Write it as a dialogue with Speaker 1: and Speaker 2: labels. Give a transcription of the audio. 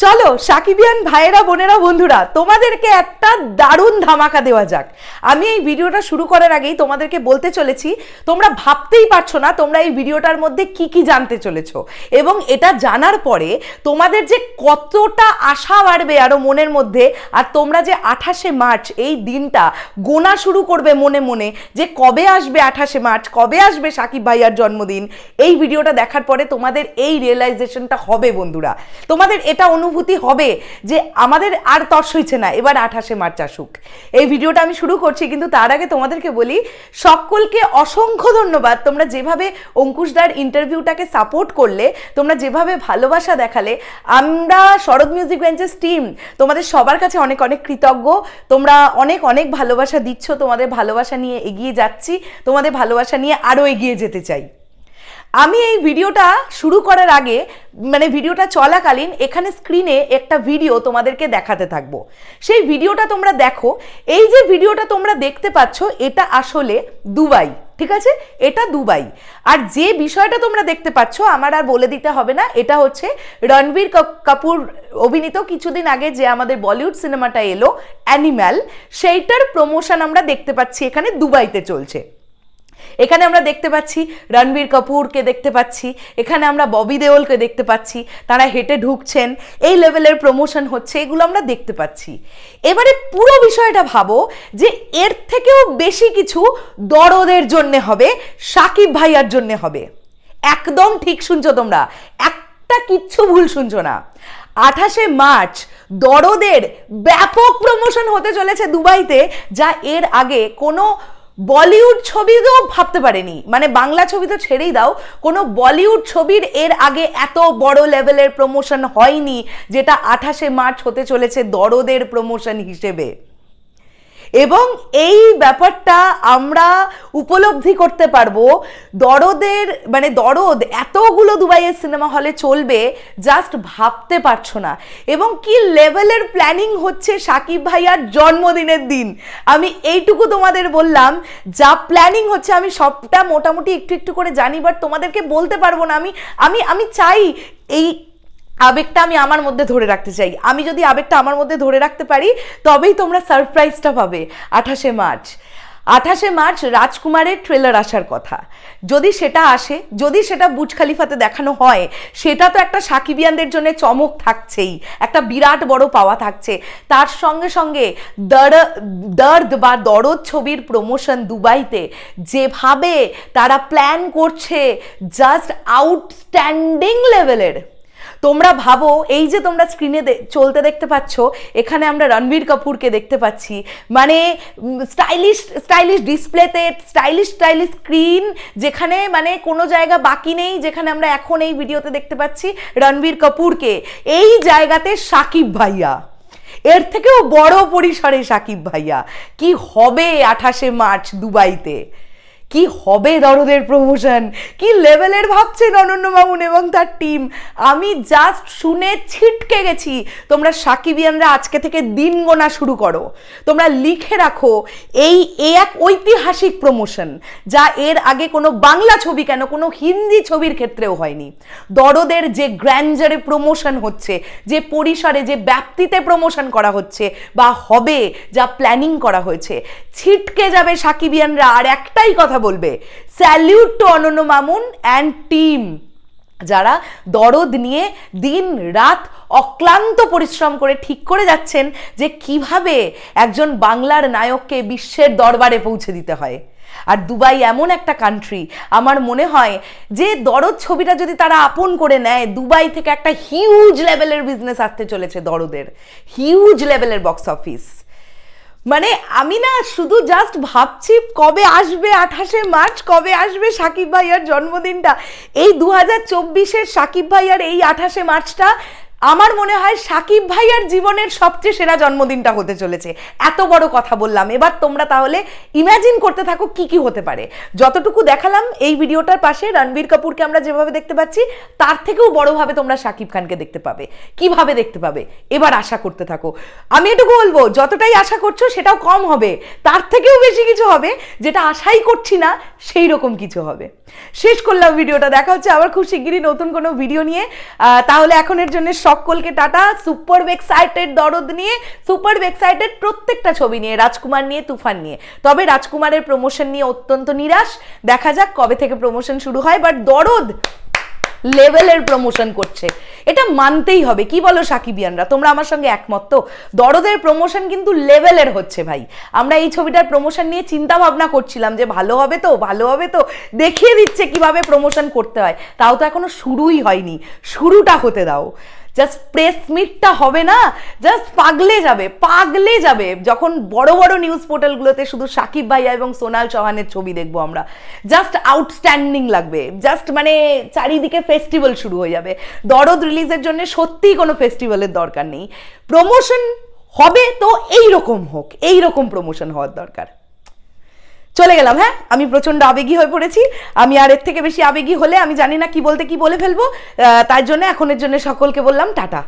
Speaker 1: চলো সাকিবিয়ান ভাইয়েরা বোনেরা বন্ধুরা তোমাদেরকে একটা দারুণ ধামাকা দেওয়া যাক। আমি এই ভিডিওটা শুরু করার আগেই তোমাদেরকে বলতে চলেছি, তোমরা ভাবতেই পারছো না তোমরা এই ভিডিওটার মধ্যে কি কি জানতে চলেছো, এবং এটা জানার পরে তোমাদের যে কতটা আশা বাড়বে আরো মনের মধ্যে। আর তোমরা যে 28শে মার্চ এই দিনটা গোনা শুরু করবে মনে মনে, যে কবে আসবে 28শে মার্চ, কবে আসবে সাকিব ভাইয়ার জন্মদিন। এই ভিডিওটা দেখার পরে তোমাদের এই রিয়েলাইজেশনটা হবে বন্ধুরা, তোমাদের এটা অনুভূতি হবে যে আমাদের আর তর সইছে না, এবার 28শে মার্চ আসুক। এই ভিডিওটা আমি শুরু করছি, কিন্তু তার আগে তোমাদেরকে বলি সকলকে অসংখ্য ধন্যবাদ। তোমরা যেভাবে অঙ্কুশদার ইন্টারভিউটাকে সাপোর্ট করলে, তোমরা যেভাবে ভালোবাসা দেখালে, আমরা শরৎ মিউজিক বেঞ্চেস টিম তোমাদের সবার কাছে অনেক অনেক কৃতজ্ঞ। তোমরা অনেক অনেক ভালোবাসা দিচ্ছ, তোমাদের ভালোবাসা নিয়ে এগিয়ে যাচ্ছি, তোমাদের ভালোবাসা নিয়ে আরও এগিয়ে যেতে চাই। আমি এই ভিডিওটা শুরু করার আগে, মানে ভিডিওটা চলাকালীন এখানে স্ক্রিনে একটা ভিডিও তোমাদেরকে দেখাতে থাকবো, সেই ভিডিওটা তোমরা দেখো। এই যে ভিডিওটা তোমরা দেখতে পাচ্ছ এটা আসলে দুবাই, ঠিক আছে? এটা দুবাই। আর যে বিষয়টা তোমরা দেখতে পাচ্ছ আমার আর বলে দিতে হবে না, এটা হচ্ছে রণবীর কাপুর অভিনীত কিছুদিন আগে যে আমাদের বলিউড সিনেমাটা এলো অ্যানিম্যাল, সেইটার প্রমোশন আমরা দেখতে পাচ্ছি এখানে দুবাইতে চলছে। এখানে আমরা দেখতে পাচ্ছি রণবীর কাপুরকে দেখতে পাচ্ছি, এখানে আমরা ববি দেওলকে দেখতে পাচ্ছি, তারা হেঁটে ঢুকছেন, এই লেভেলের প্রমোশন হচ্ছে, এগুলো আমরা দেখতে পাচ্ছি। এবারে পুরো বিষয়টা ভাবো যে এর থেকেও বেশি কিছু দরদের জন্য হবে, সাকিব ভাইয়ার জন্য হবে। একদম ঠিক শুনছো তোমরা, একটা কিচ্ছু ভুল শুনছো না। 28শে মার্চ দরদের ব্যাপক প্রমোশন হতে চলেছে দুবাইতে, যা এর আগে কোনো বলিউড ছবিও ভাবতে পারেনি। মানে বাংলা ছবি তো ছেড়েই দাও, কোনো বলিউড ছবির এর আগে এত বড় লেভেলের প্রমোশন হয়নি, যেটা 28শে মার্চ হতে চলেছে দরদের প্রমোশন হিসেবে। এবং এই ব্যাপারটা আমরা উপলব্ধি করতে পারবো, দরদের মানে দরদ এতগুলো দুবাইয়ের সিনেমা হলে চলবে জাস্ট ভাবতে পারছো না। এবং কি লেভেলের প্ল্যানিং হচ্ছে সাকিব ভাইয়ার জন্মদিনের দিন, আমি এইটুকু তোমাদের বললাম। যা প্ল্যানিং হচ্ছে আমি সবটা মোটামুটি একটু একটু করে জানি, বাট তোমাদেরকে বলতে পারবো না। আমি চাই এই আবেগটা আমি আমার মধ্যে ধরে রাখতে চাই। আমি যদি আবেগটা আমার মধ্যে ধরে রাখতে পারি তবেই তোমরা সারপ্রাইজটা পাবে। 28শে মার্চ রাজকুমারের ট্রেলার আসার কথা, যদি সেটা আসে, যদি সেটা বুর্জ খলিফাতে দেখানো হয়, সেটা তো একটা সাকিবিয়ানদের জন্য চমক থাকছেই, একটা বিরাট বড় পাওয়া থাকছে। তার সঙ্গে সঙ্গে দর্দ বা দরদ ছবির প্রমোশন দুবাইতে যেভাবে তারা প্ল্যান করছে, জাস্ট আউটস্ট্যান্ডিং লেভেলের। তোমরা ভাবো, এই যে তোমরা স্ক্রিনে চলতে দেখতে পাচ্ছ, এখানে আমরা রণবীর কাপুরকে দেখতে পাচ্ছি, মানে স্টাইলিশ ডিসপ্লেতে, স্টাইলিশ স্ক্রিন, যেখানে মানে কোনো জায়গা বাকি নেই, যেখানে আমরা এখন এই ভিডিওতে দেখতে পাচ্ছি রণবীর কাপুরকে। এই জায়গাতে সাকিব ভাইয়া, এর থেকেও বড় পরিসরে সাকিব ভাইয়া। কি হবে 28শে মার্চ দুবাইতে, কি হবে দরদের প্রমোশন, কি লেভেলের ভাবছেন অনন্য মামুন এবং তার টিম। আমি জাস্ট শুনে ছিটকে গেছি। তোমরা সাকিবিয়ানরা আজকে থেকে দিন গোনা শুরু করো, তোমরা লিখে রাখো এই এক ঐতিহাসিক প্রমোশন, যা এর আগে কোনো বাংলা ছবি কেন, কোনো হিন্দি ছবির ক্ষেত্রেও হয়নি। দরদের যে গ্র্যান্ডারে প্রমোশন হচ্ছে, যে পরিসরে, যে ব্যাপ্তিতে প্রমোশন করা হচ্ছে বা হবে, যা প্ল্যানিং করা হয়েছে, ছিটকে যাবে সাকিবিয়ানরা। আর একটাই কথা বলবে, স্যালিউট টু অনন্য মামুন অ্যান্ড টিম, যারা দরদ নিয়ে দিন রাত অক্লান্ত পরিশ্রম করে ঠিক করে যাচ্ছেন যে কিভাবে একজন বাংলার নায়ককে বিশ্বের দরবারে পৌঁছে দিতে হয়। আর দুবাই এমন একটা কান্ট্রি, আমার মনে হয় যে দরদ ছবিটা যদি তারা আপন করে নেয়, দুবাই থেকে একটা হিউজ লেভেলের বিজনেস আসতে চলেছে দরদের, হিউজ লেভেলের বক্স অফিস। মানে আমি না শুধু জাস্ট ভাবছি কবে আসবে 28শে মার্চ, কবে আসবে সাকিব ভাইয়ার জন্মদিনটা। এই 2024-এর সাকিব ভাইয়ার এই 28শে মার্চটা আমার মনে হয় সাকিব ভাইয়ার জীবনের সবচেয়ে সেরা জন্মদিনটা হতে চলেছে। এত বড় কথা বললাম, এবার তোমরা তাহলে ইমাজিন করতে থাকো কি কি হতে পারে। যতটুকু দেখালাম এই ভিডিওটার পাশে রণবীর কাপুরকে আমরা যেভাবে দেখতে পাচ্ছি, তার থেকেও বড়ভাবে তোমরা সাকিব খানকে দেখতে পাবে। কিভাবে দেখতে পাবে এবার আশা করতে থাকো। আমি এটুকু বলবো, যতটাই আশা করছো সেটাও কম হবে, তার থেকেও বেশি কিছু হবে, যেটা আশাই করছি না সেই রকম কিছু হবে। শেষ করলাম ভিডিওটা, দেখা হচ্ছে আবার খুব শিগগিরই নতুন কোনো ভিডিও নিয়ে। তাহলে এখনের জন্য সকলকে টাটা। সুপার এক্সাইটেড দরদ নিয়ে, সুপার এক্সাইটেড প্রত্যেকটা ছবি নিয়ে, রাজকুমার নিয়ে, তুফান নিয়ে। তবে রাজকুমারের প্রমোশন নিয়ে অত্যন্ত নিরাশ, দেখা যাক কবে থেকে প্রমোশন শুরু হয়। বাট দরদ লেভেলের প্রমোশন করছে, এটা মানতেই হবে। কি বলো সাকিবিয়ানরা, তোমরা আমার সঙ্গে একমত তো? দরদের প্রমোশন কিন্তু লেভেলের হচ্ছে ভাই। আমরা এই ছবিটার প্রমোশন নিয়ে চিন্তা ভাবনা করছিলাম যে ভালো হবে তো, ভালো হবে তো, দেখিয়ে দিচ্ছে কিভাবে প্রমোশন করতে হয়। তাও তো এখনো শুরুই হয়নি, শুরুটা হতে দাও। জাস্ট প্রেস মিটটা হবে না, জাস্ট পাগলে যাবে, পাগলে যাবে যখন বড় বড় নিউজ পোর্টালগুলোতে শুধু সাকিব ভাইয়া এবং সোনাল চৌহানের ছবি দেখবো আমরা। জাস্ট আউটস্ট্যান্ডিং লাগবে, জাস্ট মানে চারিদিকে ফেস্টিভ্যাল শুরু হয়ে যাবে। দরদ রিলিজের জন্য সত্যিই কোনো ফেস্টিভ্যালের দরকার নেই, প্রমোশন হবে তো এইরকম হোক, এইরকম প্রমোশন হওয়ার দরকার। চলে গেলাম, হ্যাঁ আমি প্রচন্ড আবেগী হয়ে পড়েছি। আমি আর এর থেকে বেশি আবেগী হলে আমি জানি না কি বলতে কি বলে ফেলবো। তার জন্য এখনের জন্য সকলকে বললাম টাটা।